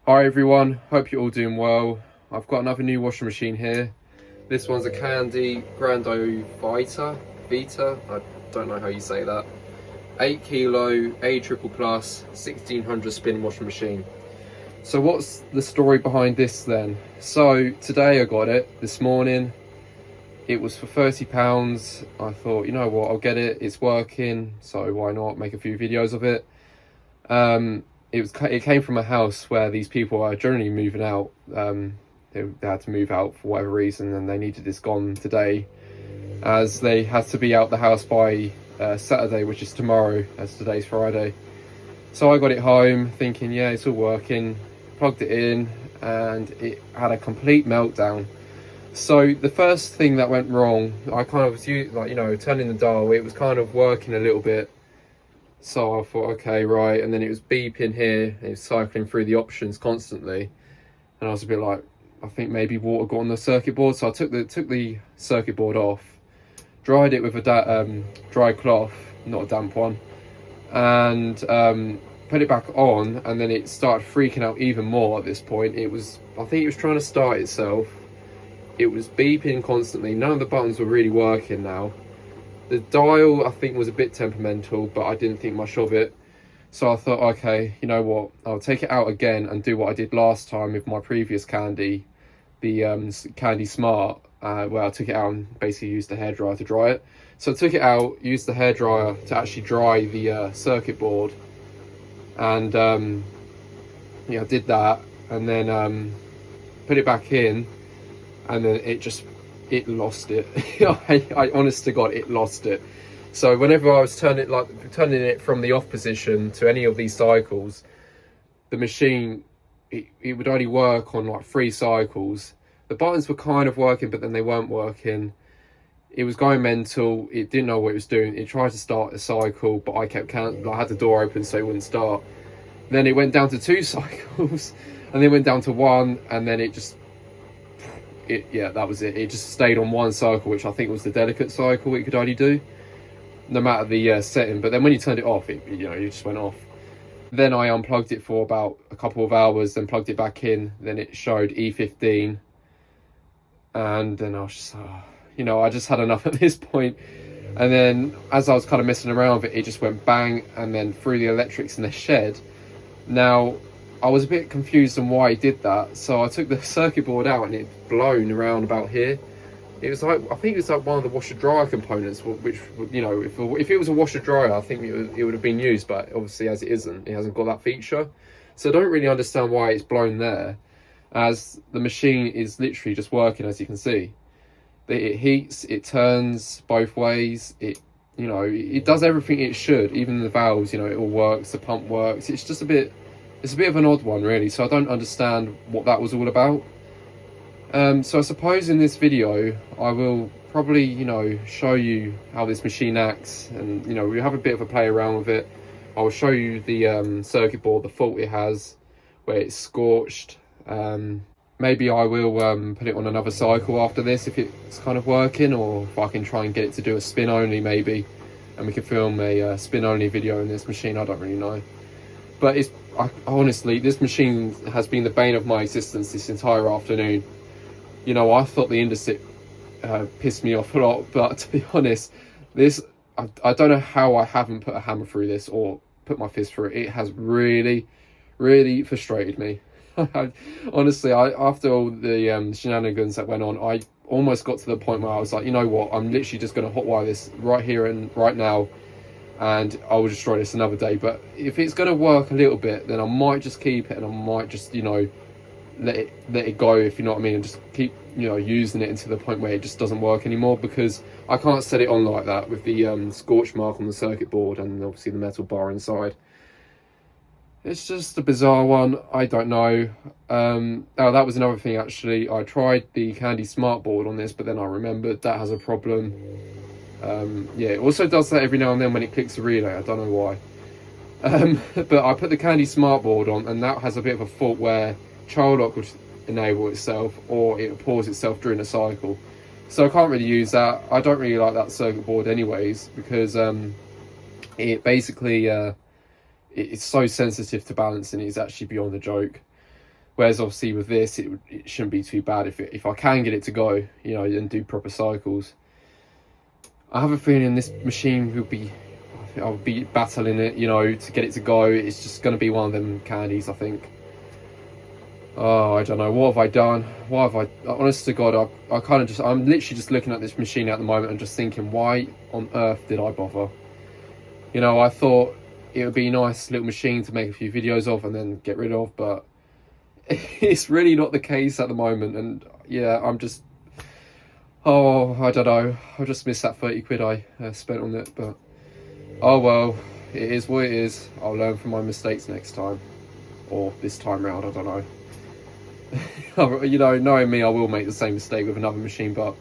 Hi everyone, hope you're all doing well. I've got another new washing machine here. This one's a Grand O Vita, I don't know how you say that. 8 kilo, A triple plus, 1600 spin washing machine. So what's the story behind this then? So today I got it, this morning. It was for £30. I thought, you know what, I'll get it, it's working, so why not make a few videos of it. It came from a house where these people are generally moving out. They had to move out for whatever reason, and they needed this gone today, as they had to be out the house by Saturday, which is tomorrow, as today's Friday. So I got it home thinking, yeah, it's all working, plugged it in, and it had a complete meltdown. So the first thing that went wrong, I kind of was turning the dial, it was kind of working a little bit. So I thought, okay, right, and then it was beeping here, it was cycling through the options constantly, and I was a bit like, I think maybe water got on the circuit board. So I took the circuit board off, dried it with a dry cloth, not a damp one, and put it back on, and then it started freaking out even more at this point. I think it was trying to start itself. It was beeping constantly, none of the buttons were really working now. The dial, I think, was a bit temperamental, but I didn't think much of it. So I thought, okay, you know what, I'll take it out again and do what I did last time with my previous Candy, the Candy Smart, where I took it out and basically used the hairdryer to dry it. So I took it out, used the hairdryer to actually dry the circuit board, and I did that, and then put it back in, and then it lost it. I honest to God, it lost it. So whenever I was turning it from the off position to any of these cycles, the machine, it would only work on like 3 cycles. The buttons were kind of working, but then they weren't working. It was going mental. It didn't know what it was doing. It tried to start a cycle, but I kept counting. I had the door open so it wouldn't start. Then it went down to 2 cycles, and then went down to 1, and then that was it. It just stayed on 1 cycle, which I think was the delicate cycle it could only do, no matter the setting. But then when you turned it off, it just went off. Then I unplugged it for about a couple of hours, then plugged it back in. Then it showed E15, and then I was just, I just had enough at this point. And then as I was kind of messing around with it, it just went bang, and then through the electrics in the shed. Now, I was a bit confused on why it did that, so I took the circuit board out and it blown around about here. It was like, I think it was like one of the washer dryer components, which, if it was a washer dryer, I think it would have been used, but obviously as it isn't, it hasn't got that feature. So I don't really understand why it's blown there, as the machine is literally just working, as you can see. It heats, it turns both ways, it does everything it should, even the valves, it all works, the pump works. It's a bit of an odd one, really, so I don't understand what that was all about. So I suppose in this video I will probably show you how this machine acts, and we have a bit of a play around with it. I will show you the circuit board, the fault it has, where it's scorched. Maybe I will put it on another cycle after this if it's kind of working, or if I can try and get it to do a spin only maybe, and we can film a spin only video in this machine. I don't really know, but honestly, this machine has been the bane of my existence this entire afternoon. I thought the Indesit pissed me off a lot, but to be honest, I don't know how I haven't put a hammer through this or put my fist through it. It has really, really frustrated me. Honestly, after all the shenanigans that went on, I almost got to the point where I was like, you know what, I'm literally just going to hotwire this right here and right now, and I will just try this another day. But if it's going to work a little bit, then I might just keep it, and I might just let it go, if you know what I mean, and just keep using it until the point where it just doesn't work anymore, because I can't set it on like that with the scorch mark on the circuit board and obviously the metal bar inside. It's just a bizarre one. I don't know. That was another thing, actually. I tried the Candy Smart board on this, but then I remembered that has a problem. It also does that every now and then when it clicks the relay. I don't know why. But I put the Candy Smart board on, and that has a bit of a fault where child lock would enable itself, or it would pause itself during a cycle. So I can't really use that. I don't really like that circuit board anyways, because it basically it's so sensitive to balancing, it's actually beyond a joke. Whereas obviously with this, it shouldn't be too bad if I can get it to go, you know, and do proper cycles. I have a feeling this machine I'll be battling it, you know, to get it to go. It's just going to be one of them candies, I think. Oh, I don't know. What have I done? Why have I... Honest to God, I kind of just... I'm literally just looking at this machine at the moment and just thinking, why on earth did I bother? You know, I thought it would be a nice little machine to make a few videos of and then get rid of, but it's really not the case at the moment. And yeah, I'm just... Oh, I don't know. I just missed that 30 quid I spent on it, but... Oh well, it is what it is. I'll learn from my mistakes next time. Or this time round, I don't know. You know, knowing me, I will make the same mistake with another machine, but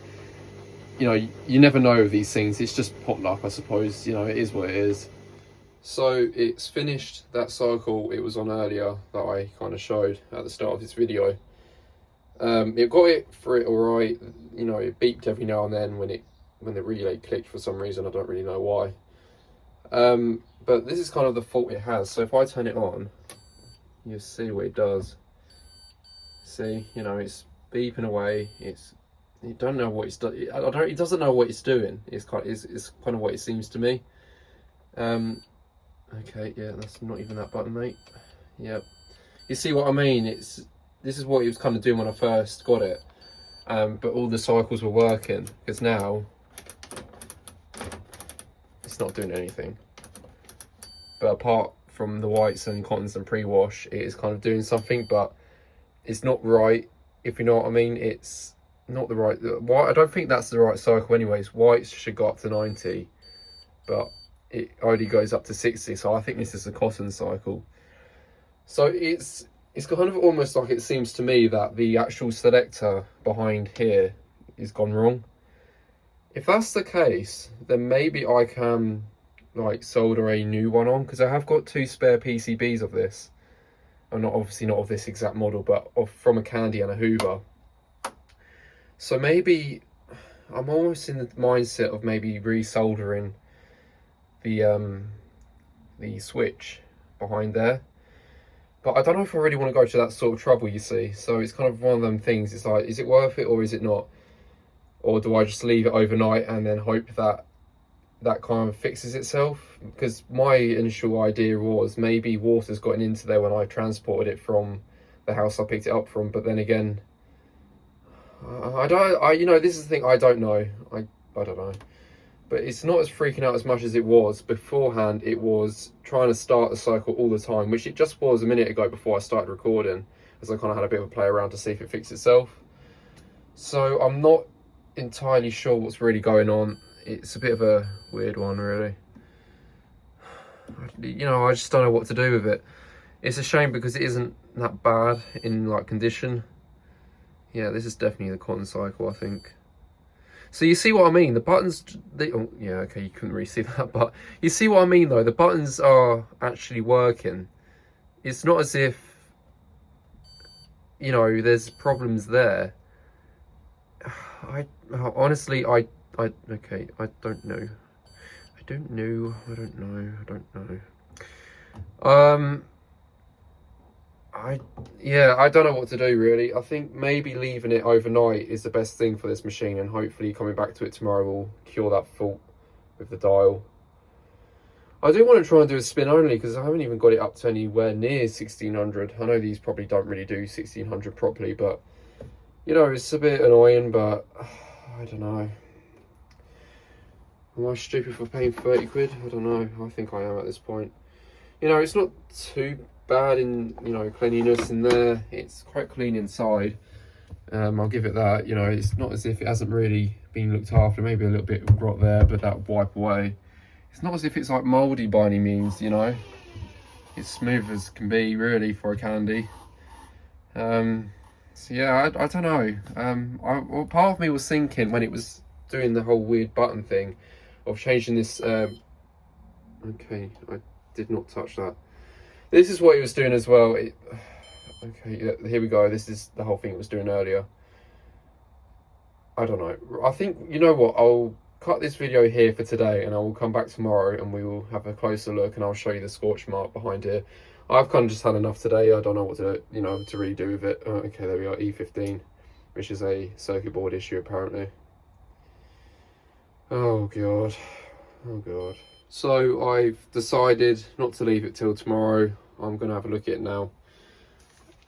you know, you never know with these things. It's just pot luck, I suppose. You know, it is what it is. So it's finished that cycle it was on earlier that I kind of showed at the start of this video. It got it for it all right. You know, it beeped every now and then when the relay clicked for some reason. I don't really know why. But this is kind of the fault it has. So if I turn it on, you'll see what it does. See, you know, it's beeping away. It don't know what it's doing. It doesn't know what it's doing. It's kind of what it seems to me. Okay, yeah, that's not even that button, mate. Yep. You see what I mean? This is what it was kind of doing when I first got it. But all the cycles were working, because now it's not doing anything. But apart from the whites and cottons and pre-wash, it is kind of doing something, but it's not right, if you know what I mean. It's not the right... I don't think that's the right cycle anyways. Whites should go up to 90, but it only goes up to 60, so I think this is the cotton cycle. So it's kind of almost like, it seems to me that the actual selector behind here is gone wrong. If that's the case, then maybe I can like solder a new one on, because I have got 2 spare PCBs of this. And obviously not of this exact model, but from a Candy and a Hoover. So maybe I'm almost in the mindset of maybe resoldering the switch behind there. But I don't know if I really want to go to that sort of trouble, you see. So it's kind of one of them things. It's like, is it worth it or is it not? Or do I just leave it overnight and then hope that that kind of fixes itself? Because my initial idea was maybe water's gotten into there when I transported it from the house I picked it up from. But then again, you know, this is the thing, I don't know. I don't know. But it's not as freaking out as much as it was beforehand. It was trying to start the cycle all the time, which it just was a minute ago before I started recording, as I kind of had a bit of a play around to see if it fixed itself. So I'm not entirely sure what's really going on. It's a bit of a weird one, really. You know, I just don't know what to do with it. It's a shame because it isn't that bad in like condition. Yeah, this is definitely the cotton cycle, I think. So you see what I mean? The buttons, oh, yeah, okay, you couldn't really see that, but you see what I mean though? The buttons are actually working. It's not as if, you know, there's problems there. Honestly, okay, I don't know. I don't know. I don't know what to do, really. I think maybe leaving it overnight is the best thing for this machine, and hopefully coming back to it tomorrow will cure that fault with the dial. I do want to try and do a spin only, because I haven't even got it up to anywhere near 1600. I know these probably don't really do 1600 properly, but you know, it's a bit annoying, but I don't know. Am I stupid for paying 30 quid? I don't know. I think I am at this point. You know, it's not too bad in, you know, cleanliness in there. It's quite clean inside. I'll give it that. You know, it's not as if it hasn't really been looked after. Maybe a little bit of rot there, but that will wipe away. It's not as if it's like mouldy by any means, you know. It's smooth as can be, really, for a Candy. So yeah, I don't know. Well, part of me was thinking when it was doing the whole weird button thing of changing this. Okay, I did not touch that. This is what it was doing as well. Okay, yeah, here we go. This is the whole thing it was doing earlier. I don't know. I think, you know what, I'll cut this video here for today and I will come back tomorrow and we will have a closer look and I'll show you the scorch mark behind here. I've kind of just had enough today. I don't know what to, you know, to really do with it. Okay, there we are, E15, which is a circuit board issue apparently. Oh god, oh god. So I've decided not to leave it till tomorrow. I'm gonna have a look at it now.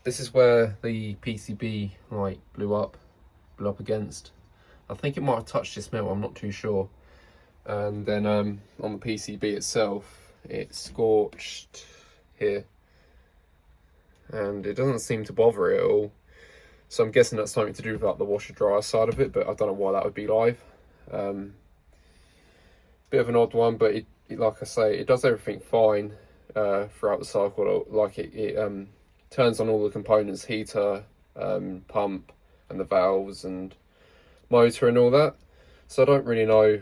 This is where the PCB like blew up against. I think it might have touched this metal, I'm not too sure. And then on the PCB itself, it scorched here. And it doesn't seem to bother it at all. So I'm guessing that's something to do with like the washer dryer side of it, but I don't know why that would be live. Bit of an odd one, but it like I say, it does everything fine throughout the cycle. Like it turns on all the components, heater, pump, and the valves and motor and all that. So I don't really know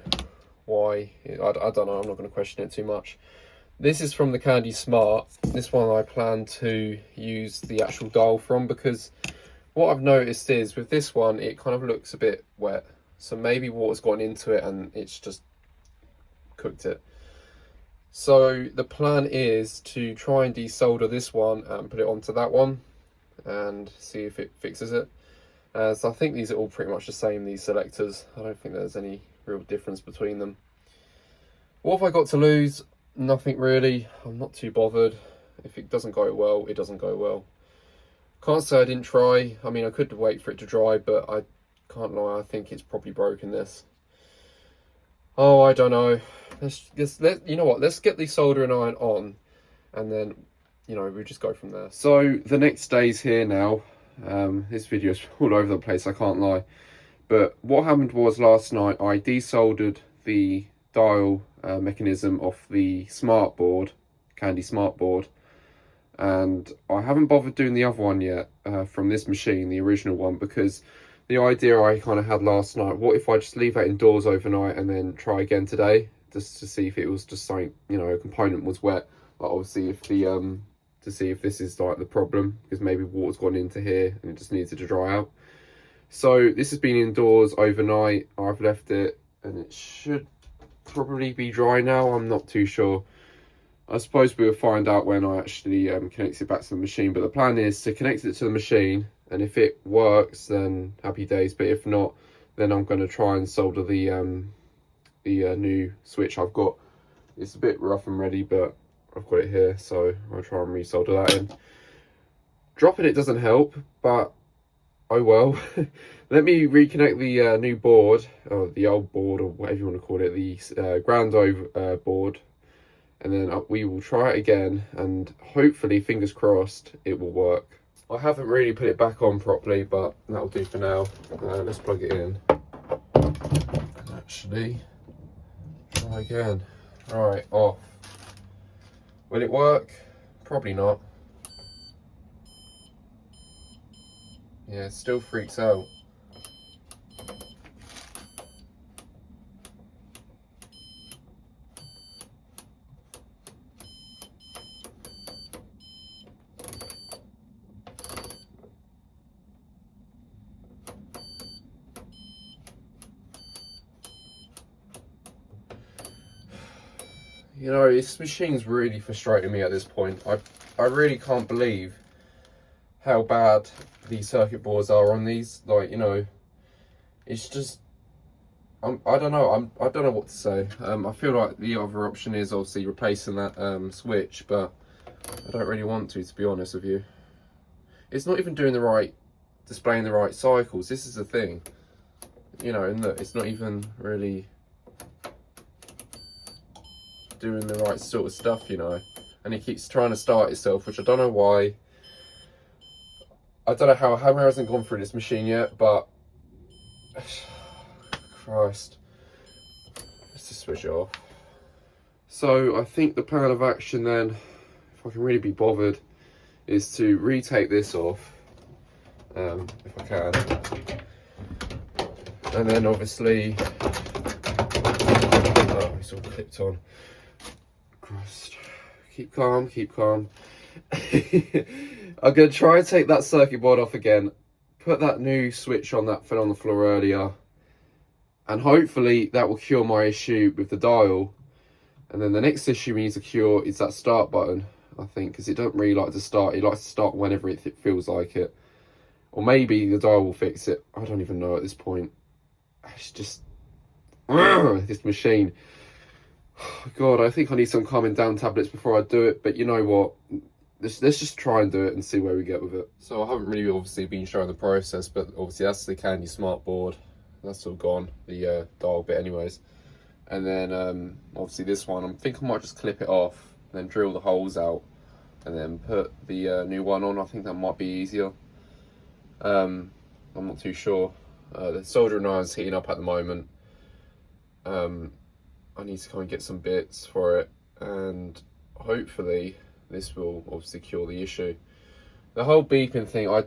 why. I don't know, I'm not going to question it too much. This is from the Candy Smart. This one I plan to use the actual dial from, because what I've noticed is with this one it kind of looks a bit wet, so maybe water's gone into it and it's just cooked it. So the plan is to try and desolder this one and put it onto that one and see if it fixes it. So I think these are all pretty much the same, these selectors. I don't think there's any real difference between them. What have I got to lose? Nothing really. I'm not too bothered. If it doesn't go well, it doesn't go well. Can't say I didn't try. I mean, I could wait for it to dry, but I can't lie, I think it's probably broken this. Oh, I don't know. You know what? Let's get the soldering iron on, and then, you know, we'll just go from there. So the next day's here now. This video's all over the place, I can't lie. But what happened was last night I desoldered the dial mechanism off the smart board, Candy Smart board, and I haven't bothered doing the other one yet from this machine, the original one, because the idea I kind of had last night, what if I just leave that indoors overnight and then try again today, just to see if it was just something, you know, a component was wet. Like obviously if the to see if this is like the problem, because maybe water's gone into here and it just needs it to dry out. So this has been indoors overnight. I've left it and it should probably be dry now. I'm not too sure. I suppose we'll find out when I actually connect it back to the machine, but the plan is to connect it to the machine, and if it works then happy days, but if not then I'm going to try and solder the new switch I've got. It's a bit rough and ready, but I've got it here, so I'll try and resolder that in. Dropping it doesn't help, but oh well. Let me reconnect the new board, or the old board, or whatever you want to call it, the Grand O board, and then we will try it again, and hopefully, fingers crossed, it will work. I haven't really put it back on properly, but that'll do for now. Let's plug it in. Actually, try again. Right, off. Will it work? Probably not. Yeah, it still freaks out. You know, this machine's really frustrating me at this point. I really can't believe how bad these circuit boards are on these. Like, you know, it's just, I don't know. I don't know what to say. I feel like the other option is obviously replacing that switch, but I don't really want to be honest with you. It's not even doing the right, displaying the right cycles. This is the thing, you know, and look, it's not even really doing the right sort of stuff, you know, and it keeps trying to start itself, which I don't know why. I don't know how it hasn't gone through this machine yet, but Christ, let's just switch it off. So I think the plan of action then, if I can really be bothered, is to retake this off, if I can, and then obviously, oh, it's all clipped on. Christ. Keep calm, keep calm. I'm going to try and take that circuit board off again, put that new switch on that fell on the floor earlier, and hopefully that will cure my issue with the dial. And then the next issue we need to cure is that start button. I think, because it don't really like to start. It likes to start whenever it feels like it. Or maybe the dial will fix it. I don't even know at this point. It's just this machine. God, I think I need some calming down tablets before I do it. But you know what? Let's just try and do it and see where we get with it. So I haven't really obviously been showing the process, but obviously that's the Candy Smart board. That's all gone, the dial bit anyways. And then obviously this one, I think I might just clip it off, then drill the holes out, and then put the new one on. I think that might be easier. I'm not too sure. The soldering iron's heating up at the moment. I need to kind of get some bits for it, and hopefully this will obviously cure the issue. The whole beeping thing, I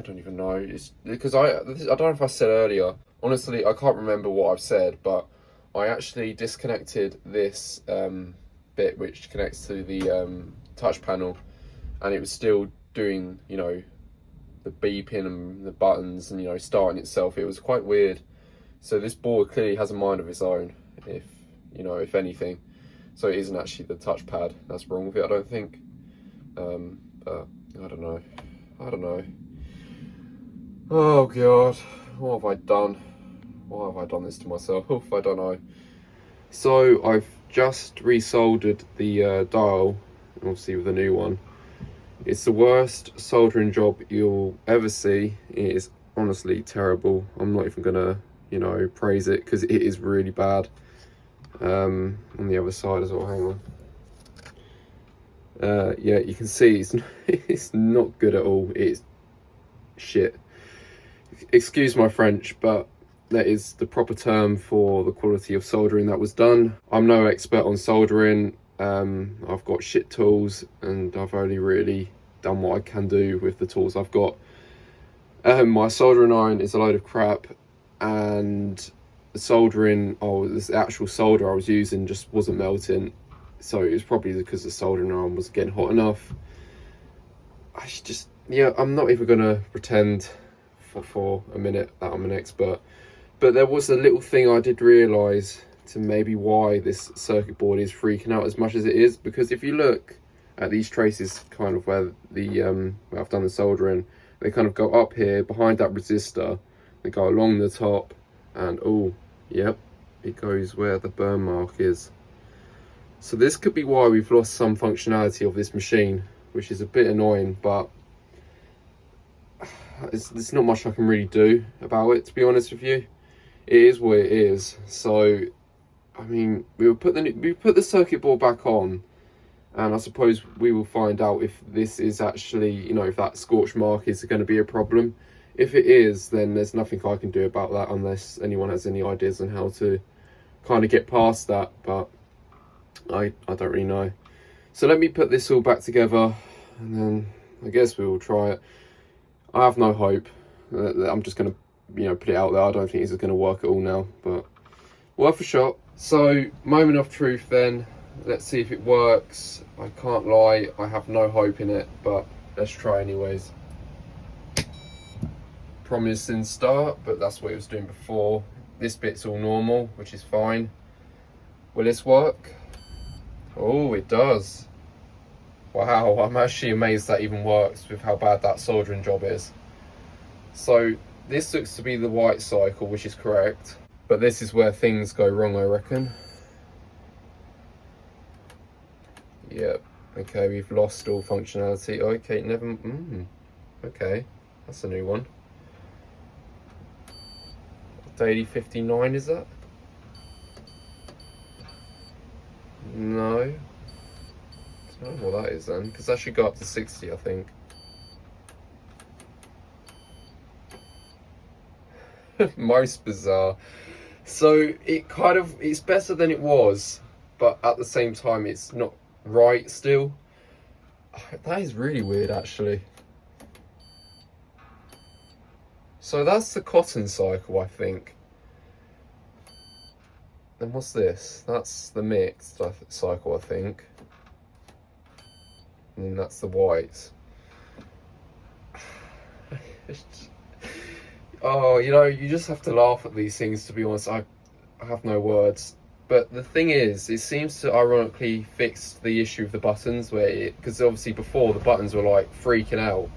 don't even know. It's because I don't know if I said earlier. Honestly, I can't remember what I've said, but I actually disconnected this bit which connects to the touch panel, and it was still doing, you know, the beeping and the buttons and, you know, starting itself. It was quite weird. So this board clearly has a mind of its own, if you know, if anything. So it isn't actually the touchpad that's wrong with it, I don't think. But I don't know. Oh God, what have I done? Why have I done this to myself? I don't know. So I've just resoldered the dial, obviously with a new one. It's the worst soldering job you'll ever see. It is honestly terrible. I'm not even gonna, you know, praise it, because it is really bad. On the other side as well, hang on. Yeah, you can see it's not good at all. It's shit. Excuse my French, but that is the proper term for the quality of soldering that was done. I'm no expert on soldering. I've got shit tools, and I've only really done what I can do with the tools I've got. My soldering iron is a load of crap, and the soldering, the actual solder I was using just wasn't melting. So it was probably because the soldering iron wasn't getting hot enough. I'm not even gonna pretend for a minute that I'm an expert. But there was a little thing I did realise to maybe why this circuit board is freaking out as much as it is, because if you look at these traces, kind of where where I've done the soldering, they kind of go up here behind that resistor, they go along the top, and oh, yep, it goes where the burn mark is. So this could be why we've lost some functionality of this machine, which is a bit annoying, but there's not much I can really do about it, to be honest with you. It is what it is. So I mean, we put the circuit board back on, and I suppose we will find out if this is actually, you know, if that scorch mark is going to be a problem. If it is, then there's nothing I can do about that, unless anyone has any ideas on how to kind of get past that, but I don't really know. So let me put this all back together, and then I guess we will try it. I have no hope. I'm just going to, you know, put it out there. I don't think this is going to work at all now, but worth a shot. So, moment of truth then. Let's see if it works. I can't lie, I have no hope in it, but let's try anyways. Promising start, but that's what it was doing before. This bit's all normal, which is fine. Will this work? Oh, it does. Wow, I'm actually amazed that even works with how bad that soldering job is. So this looks to be the white cycle, which is correct, but this is where things go wrong, I reckon. Yep, okay, we've lost all functionality. Okay, okay, that's a new one. Daily 59, is that? No. I don't know what that is then, because that should go up to 60, I think. Most bizarre. So it's better than it was, but at the same time it's not right still. That is really weird, actually. So that's the cotton cycle, I think. Then what's this? That's the mixed cycle, I think. And that's the whites. Oh, you know, you just have to laugh at these things, to be honest. I have no words. But the thing is, it seems to ironically fix the issue of the buttons, where because obviously before the buttons were like freaking out,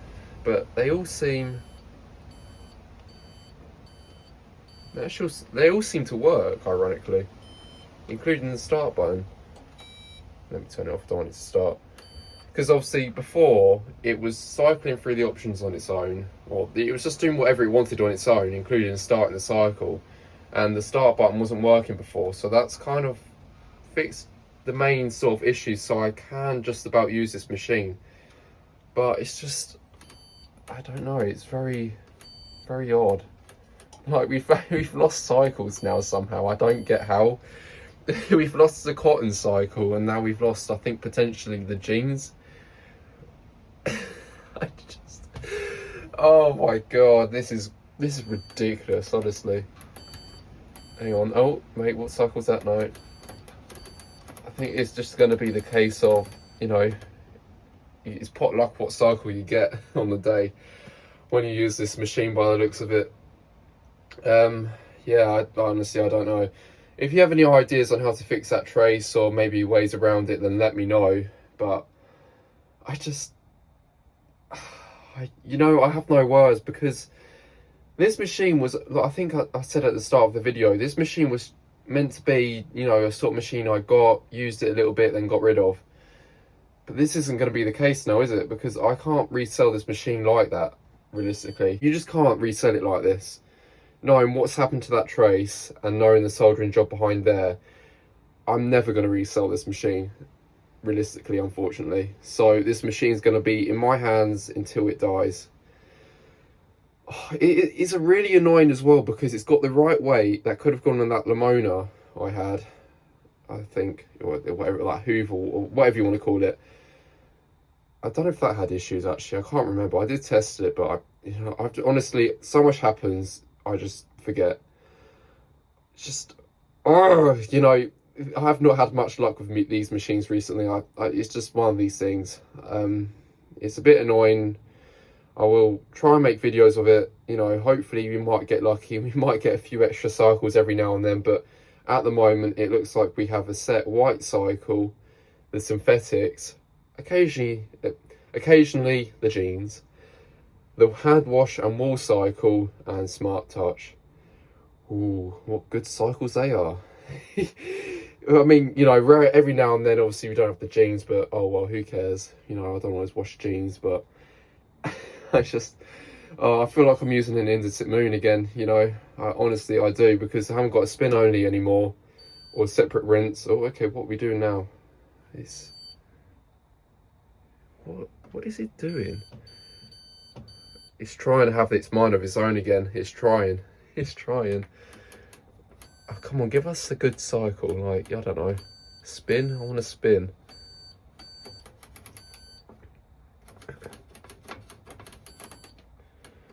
but they all seem to work ironically, including the start button. Let me turn it off. I don't want it to start. Because obviously before it was cycling through the options on its own, or it was just doing whatever it wanted on its own, including starting the cycle, and the start button wasn't working before. So that's kind of fixed the main sort of issues, so I can just about use this machine. But it's just, I don't know, it's very, very odd. Like we've lost cycles now somehow. I don't get how. We've lost the cotton cycle, and now we've lost, I think, potentially the jeans. I just, oh my god, this is ridiculous, honestly. Hang on, oh mate, what cycle's that now? I think it's just going to be the case of, you know, it's pot luck what cycle you get on the day when you use this machine by the looks of it. Yeah, honestly I don't know. If you have any ideas on how to fix that trace, or maybe ways around it, then let me know. But I just, you know, I have no words, because this machine was, I think I said at the start of the video, this machine was meant to be, you know, a sort of machine I got, used it a little bit, then got rid of. But this isn't going to be the case now, is it? Because I can't resell this machine like that, realistically. You just can't resell it like this. Knowing what's happened to that trace, and knowing the soldering job behind there, I'm never going to resell this machine, realistically, unfortunately. So this machine's going to be in my hands until it dies. It's a really annoying as well, because it's got the right weight that could have gone on that Lamona I had, I think, or whatever, like Hoover, or whatever you want to call it. I don't know if that had issues, actually. I can't remember. I did test it, but honestly, so much happens, I just forget. Just, oh, you know, I have not had much luck with these machines recently. It's just one of these things. It's a bit annoying. I will try and make videos of it. You know, hopefully we might get lucky. We might get a few extra cycles every now and then. But at the moment, it looks like we have a set white cycle, the synthetics, occasionally the jeans, the hand wash and wool cycle, and smart touch. Ooh, what good cycles they are. I mean, you know, every now and then, obviously, we don't have the jeans, but oh well, who cares? You know, I don't always wash jeans, but I just, I feel like I'm using an Indesit Moon again, you know. Honestly, I do, because I haven't got a spin only anymore, or separate rinse. Oh, okay, what are we doing now? What is it doing? It's trying to have its mind of its own again. It's trying. Oh, come on, give us a good cycle. Like, I don't know. Spin? I want to spin.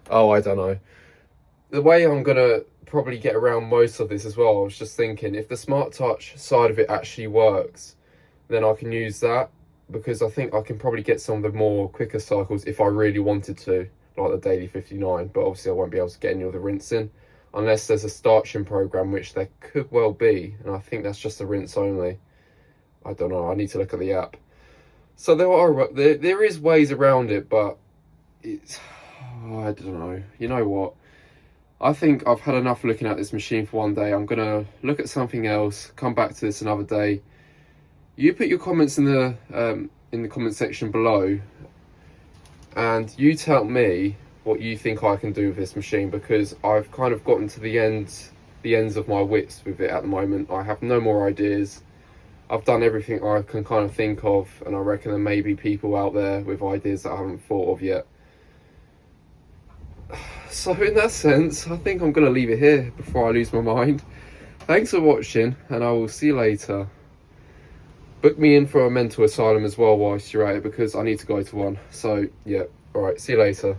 Oh, I don't know. The way I'm going to probably get around most of this as well, I was just thinking, if the Smart Touch side of it actually works, then I can use that, because I think I can probably get some of the more quicker cycles if I really wanted to, like the Daily 59, but obviously I won't be able to get any of the rinsing, unless there's a starching program, which there could well be, and I think that's just a rinse only. I don't know, I need to look at the app. So there is ways around it, but it's, I don't know. You know what? I think I've had enough looking at this machine for one day. I'm going to look at something else, come back to this another day. You put your comments in the comment section below, and you tell me what you think I can do with this machine, because I've kind of gotten to the ends of my wits with it at the moment. I have no more ideas. I've done everything I can kind of think of, and I reckon there may be people out there with ideas that I haven't thought of yet. So in that sense, I think I'm going to leave it here before I lose my mind. Thanks for watching, and I will see you later. Book me in for a mental asylum as well whilst you're at it, because I need to go to one. So yeah, alright, see you later.